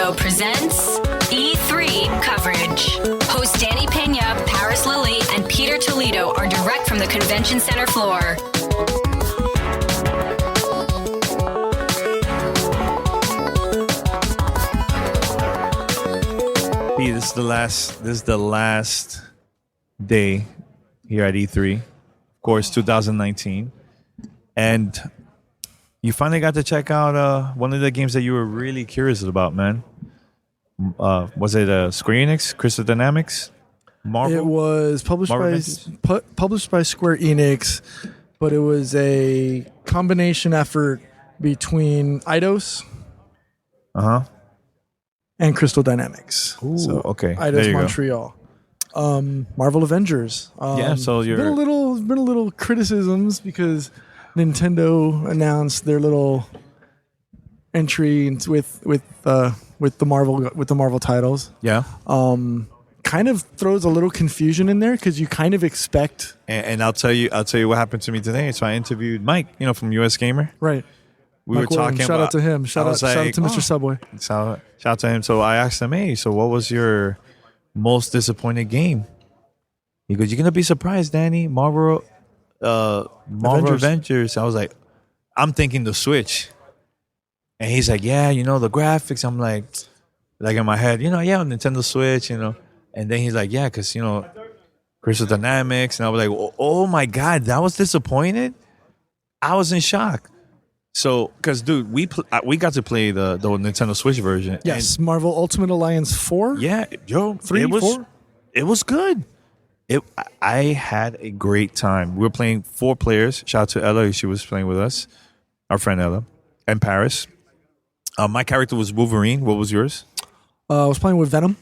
Toledo presents E3 coverage. Hosts Danny Pena, Paris Lilly, and Peter Toledo are direct from the convention center floor. Pete, this is the last day here at E3, of course, 2019, and you finally got to check out one of the games that you were really curious about, man. Was it Square Enix, Crystal Dynamics, Marvel? It was published by Square Enix, but it was a combination effort between Eidos and Crystal Dynamics. Ooh, so okay. Eidos Montreal. Marvel Avengers. So you're been a little criticisms because Nintendo announced their little entry with the Marvel titles. Yeah. Kind of throws a little confusion in there because you kind of expect. And I'll tell you what happened to me today. So I interviewed Mike, from US Gamer. Right. We Mike were talking. Williams. Shout out to him. Shout out to Mr. Subway. Shout out to him. So I asked him, hey, so what was your most disappointed game? He goes, you're gonna be surprised, Danny. Marvel Avengers. I was like, I'm thinking the Switch. And he's like, yeah, the graphics. I'm like in my head, Nintendo Switch, And then he's like, yeah, because, Crystal Dynamics. And I was like, oh my God, that was disappointed? I was in shock. So, because, dude, we got to play the Nintendo Switch version. Yes, Marvel Ultimate Alliance 4. Yeah, 4? It was good. I had a great time. We were playing 4 players. Shout out to Ella. She was playing with us. Our friend Ella. And Paris. My character was Wolverine. What was yours? I was playing with Venom.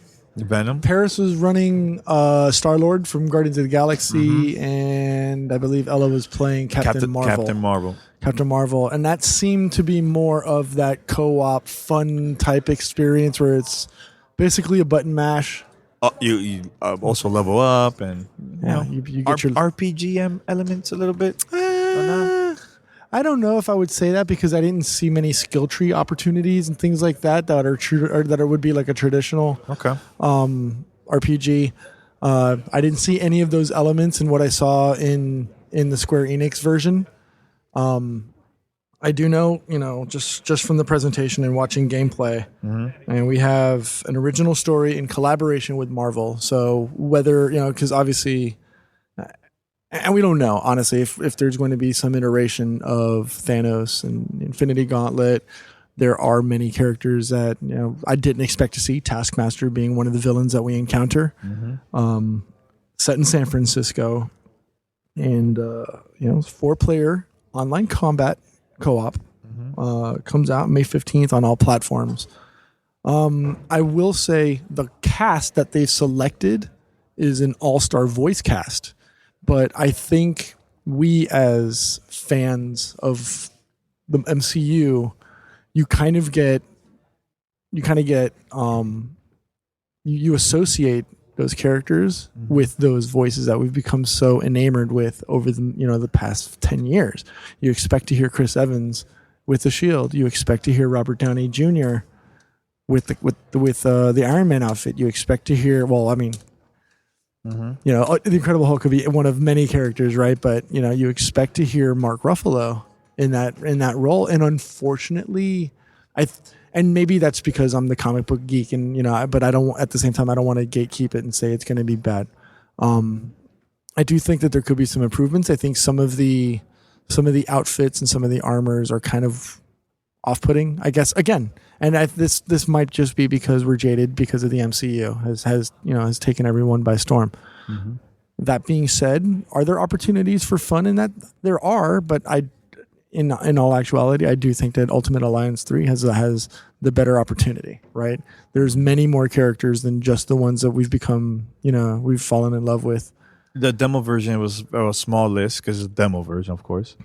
Paris was running Star-Lord from Guardians of the Galaxy, and I believe Ella was playing Captain Marvel. And that seemed to be more of that co-op fun type experience where it's basically a button mash. You also level up and you get your RPG elements a little bit. I don't know if I would say that because I didn't see many skill tree opportunities and things like that are true or that would be like a traditional RPG. I didn't see any of those elements in what I saw in the Square Enix version. I do know, just from the presentation and watching gameplay, and we have an original story in collaboration with Marvel. So whether, because obviously, and we don't know, honestly, if there's going to be some iteration of Thanos and Infinity Gauntlet. There are many characters that, I didn't expect to see, Taskmaster being one of the villains that we encounter, set in San Francisco, and, 4-player online combat co-op comes out May 15th on all platforms. I will say the cast that they've selected is an all-star voice cast, but I think we as fans of the MCU, you associate those characters with those voices that we've become so enamored with over the past 10 years. You expect to hear Chris Evans with the Shield. You expect to hear Robert Downey Jr. with the Iron Man outfit. You expect to hear, the Incredible Hulk could be one of many characters, right? But you expect to hear Mark Ruffalo in that role, and unfortunately, and maybe that's because I'm the comic book geek, and but I don't. At the same time, I don't want to gatekeep it and say it's going to be bad. I do think that there could be some improvements. I think some of the outfits and some of the armors are kind of off-putting, I guess. Again, and this might just be because we're jaded because of the MCU has taken everyone by storm. That being said, are there opportunities for fun in that? There are, but in all actuality, I do think that Ultimate Alliance 3 has the better opportunity, right? There's many more characters than just the ones that we've become, we've fallen in love with. The demo version was a small list because it's a demo version, of course.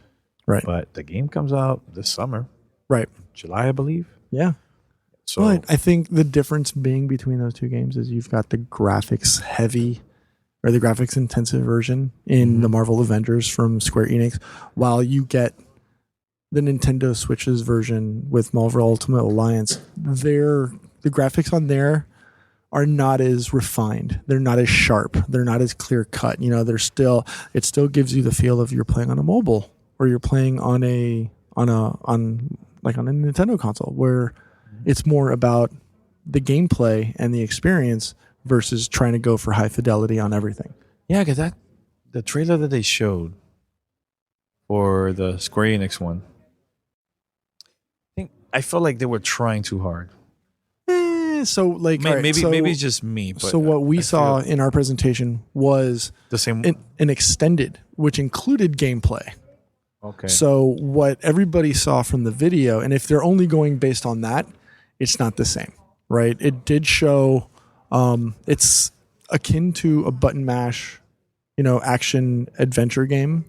Right. But the game comes out this summer. Right. July, I believe. Yeah. So, but I think the difference being between those two games is you've got the graphics heavy or the graphics intensive version in the Marvel Avengers from Square Enix, while you get the Nintendo Switch's version with Marvel Ultimate Alliance. Their the graphics on there are not as refined. They're not as sharp. They're not as clear cut. You know, it still gives you the feel of you're playing on a mobile or you're playing on a Nintendo console, where it's more about the gameplay and the experience versus trying to go for high fidelity on everything. Yeah, because the trailer that they showed for the Square Enix one, I felt like they were trying too hard. So like Maybe, all right, maybe it's just me. But so what we saw in our presentation was the same. an extended, which included gameplay. Okay. So what everybody saw from the video, and if they're only going based on that, it's not the same, right? It did show, it's akin to a button mash, action adventure game,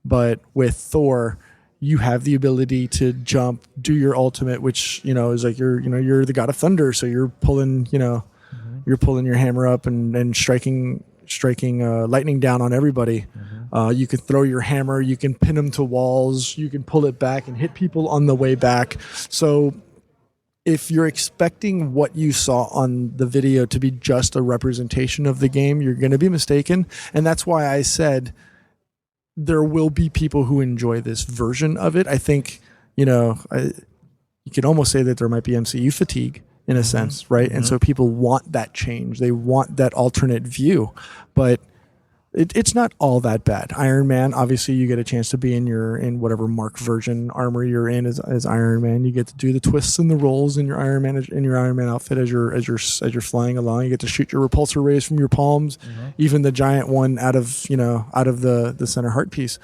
but with Thor, you have the ability to jump, do your ultimate, which is like you're the god of thunder, so you're pulling you're pulling your hammer up and striking lightning down on everybody. You can throw your hammer, you can pin them to walls, you can pull it back and hit people on the way back. So if you're expecting what you saw on the video to be just a representation of the game, you're going to be mistaken. And that's why I said there will be people who enjoy this version of it. I think, you could almost say that there might be MCU fatigue in a sense, right? And so people want that change. They want that alternate view, but it's not all that bad. Iron Man, obviously you get a chance to be in whatever Mark version armor you're in as Iron Man. You get to do the twists and the rolls in your Iron Man outfit as you're flying along. You get to shoot your repulsor rays from your palms, even the giant one out of the center heart piece.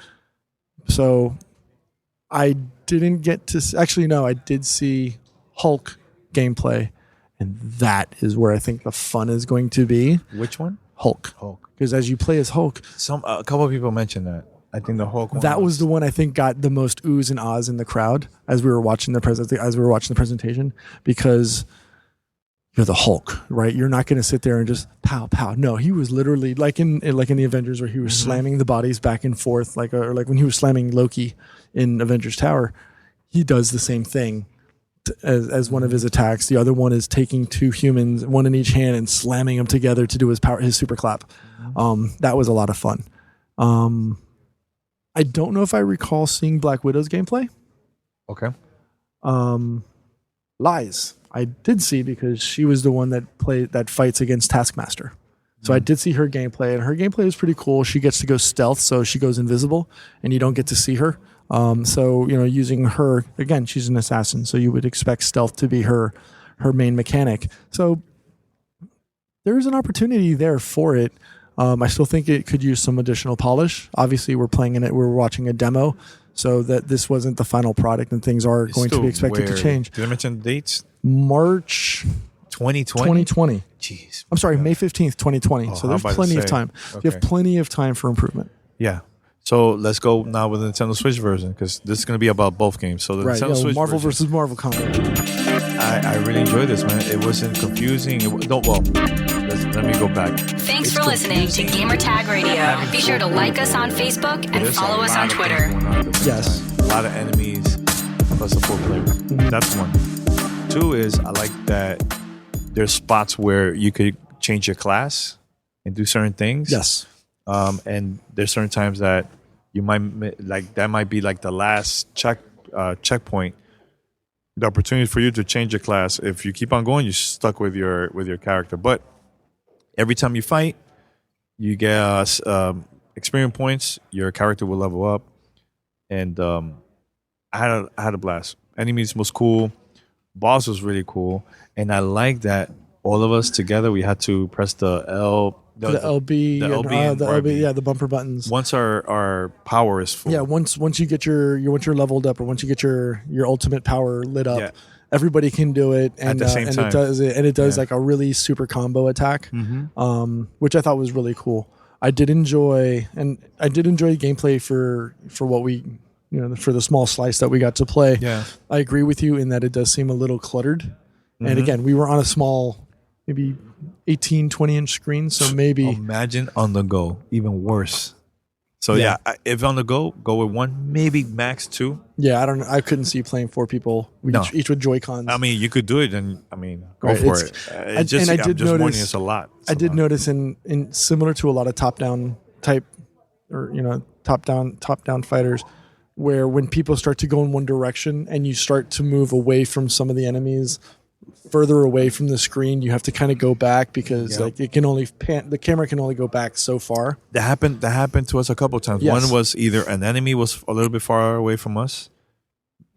So I didn't get to actually no, I did see Hulk gameplay, and that is where I think the fun is going to be. Which one? Hulk. Because as you play as Hulk, a couple of people mentioned that. I think the Hulk one. That was the one I think got the most oohs and ahs in the crowd as we were watching the presentation, because you're the Hulk, right? You're not going to sit there and just pow pow. No, he was literally like in the Avengers, where he was slamming the bodies back and forth, like when he was slamming Loki in Avengers Tower. He does the same thing as one of his attacks. The other one is taking two humans, one in each hand, and slamming them together to do his super clap. That was a lot of fun. I don't know if I recall seeing Black Widow's gameplay. Okay. Lies. I did see, because she was the one that fights against Taskmaster. So I did see her gameplay, and her gameplay was pretty cool. She gets to go stealth, so she goes invisible, and you don't get to see her. So using her again, she's an assassin, so you would expect stealth to be her main mechanic. So there's an opportunity there for it. I still think it could use some additional polish. Obviously, we're playing in it. We're watching a demo, so that this wasn't the final product, and things are going to be expected to change. Did I mention the dates? March 2020. Jeez. I'm sorry, May 15th, 2020. Oh, so there's plenty of time. Okay. You have plenty of time for improvement. Yeah. So let's go now with the Nintendo Switch version, because this is going to be about both games. So the Nintendo Switch Marvel version, versus Marvel combat. I really enjoyed this, man. It wasn't confusing. Let me go back. Thanks for listening to Gamertag Radio. Be sure to like us on Facebook and follow us on Twitter. Yes. A lot of enemies plus a 4-player. That's one. Two is, I like that there's spots where you could change your class and do certain things. Yes. And there's certain times that you might be like the last checkpoint, the opportunity for you to change your class. If you keep on going, you're stuck with your character. But every time you fight, you get experience points. Your character will level up, and I had a blast. Enemies was cool, boss was really cool, and I like that all of us together we had to press the L. The LB, the bumper buttons. Once our power is full. Yeah, once you get once you're leveled up, or once you get your ultimate power lit up, everybody can do it, and at the same time. It does like a really super combo attack, which I thought was really cool. I did enjoy gameplay for what we for the small slice that we got to play. Yeah, I agree with you in that it does seem a little cluttered, and again, we were on a small, maybe 18, 20 inch screen, so maybe imagine on the go, even worse. So yeah, if on the go with one, maybe max two. Yeah, I don't know. I couldn't see playing 4 people, each with Joy-Cons. I mean, you could do it, and I mean, go Right, for it. I did I'm just warning you, notice- it's a lot. I did notice in similar to a lot of top-down type, or top-down fighters, where when people start to go in one direction and you start to move away from some of the enemies, further away from the screen, you have to kind of go back because like it can only the camera can only go back so far. That happened to us a couple of times. Yes. One was either an enemy was a little bit far away from us.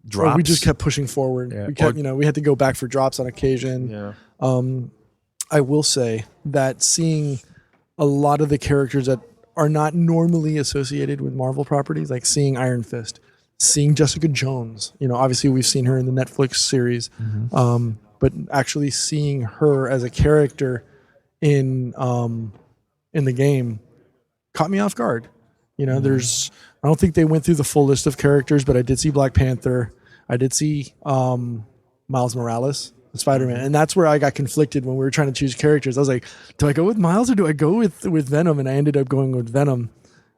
Drops. Or we just kept pushing forward. Yeah. We kept, we had to go back for drops on occasion. Yeah. I will say that seeing a lot of the characters that are not normally associated with Marvel properties, like seeing Iron Fist, seeing Jessica Jones, obviously we've seen her in the Netflix series, but actually seeing her as a character in the game caught me off guard. I don't think they went through the full list of characters, but I did see Black Panther. I did see Miles Morales, Spider-Man, and that's where I got conflicted when we were trying to choose characters. I was like, do I go with Miles or do I go with Venom? And I ended up going with Venom.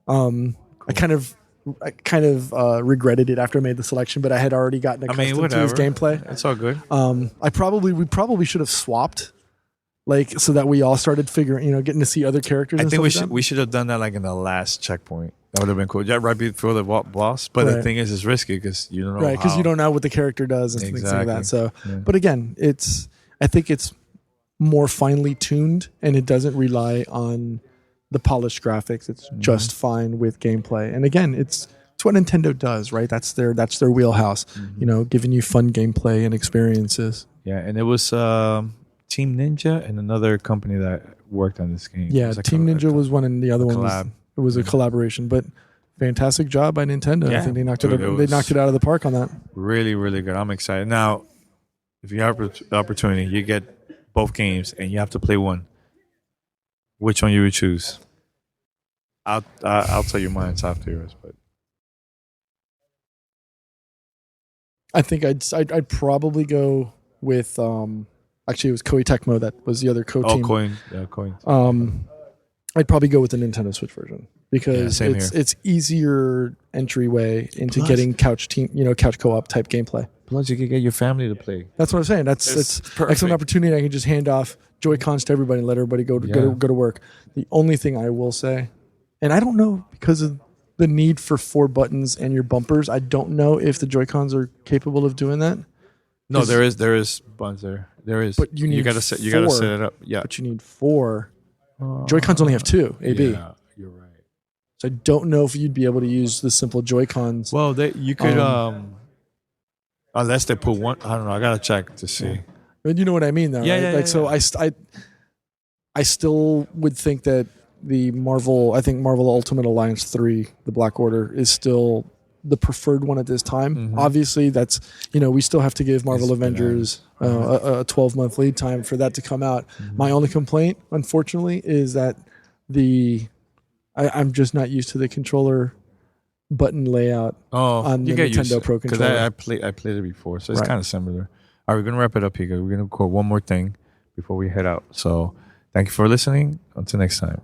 Cool. I kind of regretted it after I made the selection, but I had already gotten accustomed to his gameplay. It's all good. We probably should have swapped, like, so that we all started figuring, getting to see other characters. I think we should have done that like in the last checkpoint. That would have been cool. Yeah, right before the boss. But the thing is, it's risky because you don't know. Right, because you don't know what the character does and things like that. So, but again, I think it's more finely tuned and it doesn't rely on the polished graphics. It's just fine with gameplay. And again, it's what Nintendo does, right? That's their wheelhouse. Giving you fun gameplay and experiences. Yeah, and it was Team Ninja and another company that worked on this game. Yeah, Team Ninja was one, and the other one was a collaboration. But fantastic job by Nintendo. Yeah, I think they knocked it out of the park on that. Really, really good. I'm excited. Now, if you have the opportunity, you get both games and you have to play one. Which one you would choose? I'll tell you mine after yours, but I think I'd probably go with actually it was Koei Tecmo that was the other co-team. Coin. I'd probably go with the Nintendo Switch version because it's easier entryway into getting couch co-op type gameplay. Plus, you can get your family to play. That's what I'm saying. It's excellent opportunity. I can just hand off Joy-Cons to everybody and let everybody go to work. The only thing I will say, and I don't know because of the need for 4 buttons and your bumpers, I don't know if the Joy-Cons are capable of doing that. No, there is buttons there. There is. But you gotta set it up. Yeah. But you need 4. Joy-Cons only have 2 AB. Yeah, you're right. So I don't know if you'd be able to use the simple Joy-Cons. Well, you could unless they put one. I don't know. I gotta check to see. Yeah. But you know what I mean, though, right? Yeah. So I still would think that Marvel Ultimate Alliance 3, the Black Order, is still the preferred one at this time. Mm-hmm. Obviously, that's we still have to give Marvel Avengers a 12-month lead time for that to come out. Mm-hmm. My only complaint, unfortunately, is that I'm just not used to the controller button layout on the Nintendo Pro controller. Because I played it before, so it's kind of similar. All right, we're gonna wrap it up here. We're gonna record one more thing before we head out. So thank you for listening. Until next time.